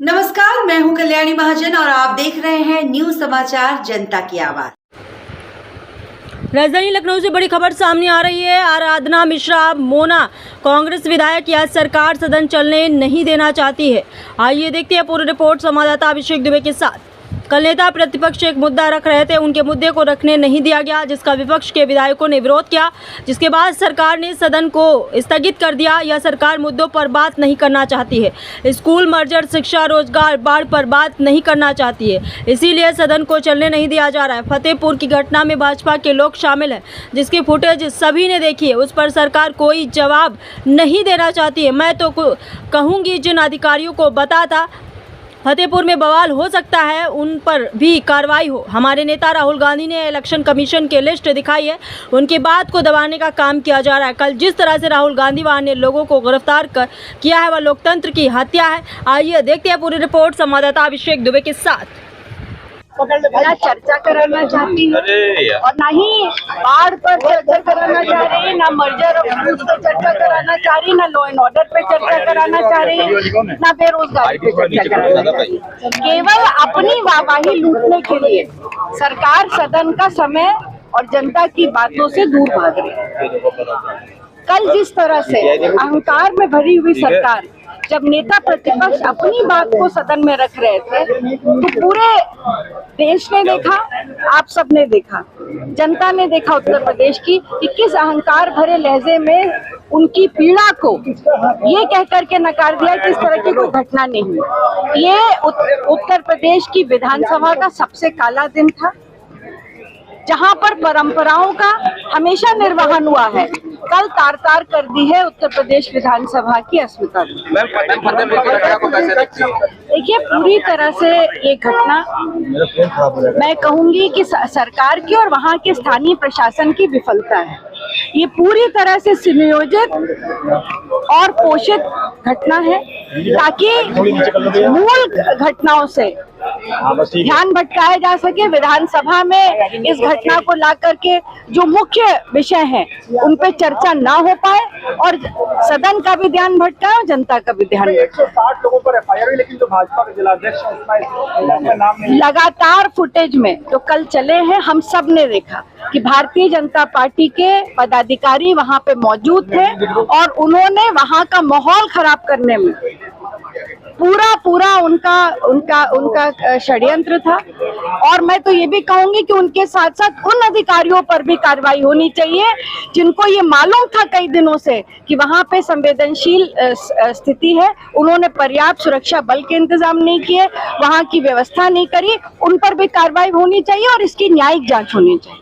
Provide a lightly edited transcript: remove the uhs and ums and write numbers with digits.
नमस्कार, मैं हूं कल्याणी महाजन और आप देख रहे हैं न्यूज समाचार जनता की आवाज। राजधानी लखनऊ से बड़ी खबर सामने आ रही है। आराधना मिश्रा मोना कांग्रेस विधायक आज सरकार सदन चलने नहीं देना चाहती है। आइए देखते हैं पूरी रिपोर्ट संवाददाता अभिषेक दुबे के साथ। कल नेता प्रतिपक्ष एक मुद्दा रख रहे थे, उनके मुद्दे को रखने नहीं दिया गया, जिसका विपक्ष के विधायकों ने विरोध किया, जिसके बाद सरकार ने सदन को स्थगित कर दिया। यह सरकार मुद्दों पर बात नहीं करना चाहती है। स्कूल मर्जर, शिक्षा, रोजगार, बाढ़ पर बात नहीं करना चाहती है, इसीलिए सदन को चलने नहीं दिया जा रहा है। फतेहपुर की घटना में भाजपा के लोग शामिल हैं, जिसकी फुटेज सभी ने देखी है। उस पर सरकार कोई जवाब नहीं देना चाहती है। मैं तो कहूँगी जिन अधिकारियों को बता था फतेहपुर में बवाल हो सकता है, उन पर भी कार्रवाई हो। हमारे नेता राहुल गांधी ने इलेक्शन कमीशन की लिस्ट दिखाई है, उनकी बात को दबाने का काम किया जा रहा है। कल जिस तरह से राहुल गांधी वहां ने लोगों को गिरफ्तार किया है, वह लोकतंत्र की हत्या है। आइए देखते हैं पूरी रिपोर्ट संवाददाता अभिषेक दुबे के साथ। ना चर्चा कराना चाहती है और ना ही बाढ़ पर चर्चा कराना चाह रही है, ना मर्जर और क्रूज पर चर्चा कराना चाह रही है, ना लॉ एंड ऑर्डर पे चर्चा कराना चाह रही है, ना बेरोजगारी पे चर्चा कराना चाह रही है। केवल अपनी वाहवाही लूटने के लिए सरकार सदन का समय और जनता की बातों से दूर भाग रही है। कल जिस तरह से अहंकार में भरी हुई सरकार जब नेता प्रतिपक्ष अपनी बात को सदन में रख रहे थे, तो पूरे देश ने देखा, आप सब ने देखा, जनता ने देखा उत्तर प्रदेश की कि किस अहंकार भरे लहजे में उनकी पीड़ा को ये कह करके नकार दिया कि इस तरह की कोई घटना नहीं हुई। ये उत्तर प्रदेश की विधानसभा का सबसे काला दिन था, जहां पर परंपराओं का हमेशा निर्वहन हुआ है। कल तार तार कर दी है उत्तर प्रदेश विधानसभा की अस्मिता। देखिए, पूरी तरह से ये घटना मैं कहूंगी कि सरकार की और वहां के स्थानीय प्रशासन की विफलता है। ये पूरी तरह से सुनियोजित और पोषित घटना है, ताकि मूल घटनाओं से ध्यान भटकाया जा सके। विधानसभा में इस घटना को ला करके जो मुख्य विषय हैं उन पे चर्चा ना हो पाए और सदन का भी ध्यान भटकाए और जनता का भी ध्यान भटकाए। 160 लोगों पर एफआईआर हुई, लेकिन जो भाजपा के जिलाध्यक्ष हैं उसका नाम नहीं। लगातार फुटेज में जो कल चले हैं, हम सब ने देखा कि भारतीय जनता पार्टी के पदाधिकारी वहां पे मौजूद थे और उन्होंने वहां का माहौल खराब करने में पूरा उनका षड्यंत्र था। और मैं तो ये भी कहूंगी कि उनके साथ साथ उन अधिकारियों पर भी कार्रवाई होनी चाहिए जिनको ये मालूम था कई दिनों से कि वहां पे संवेदनशील स्थिति है। उन्होंने पर्याप्त सुरक्षा बल के इंतजाम नहीं किए, वहां की व्यवस्था नहीं करी। उन पर भी कार्रवाई होनी चाहिए और इसकी न्यायिक जांच होनी चाहिए।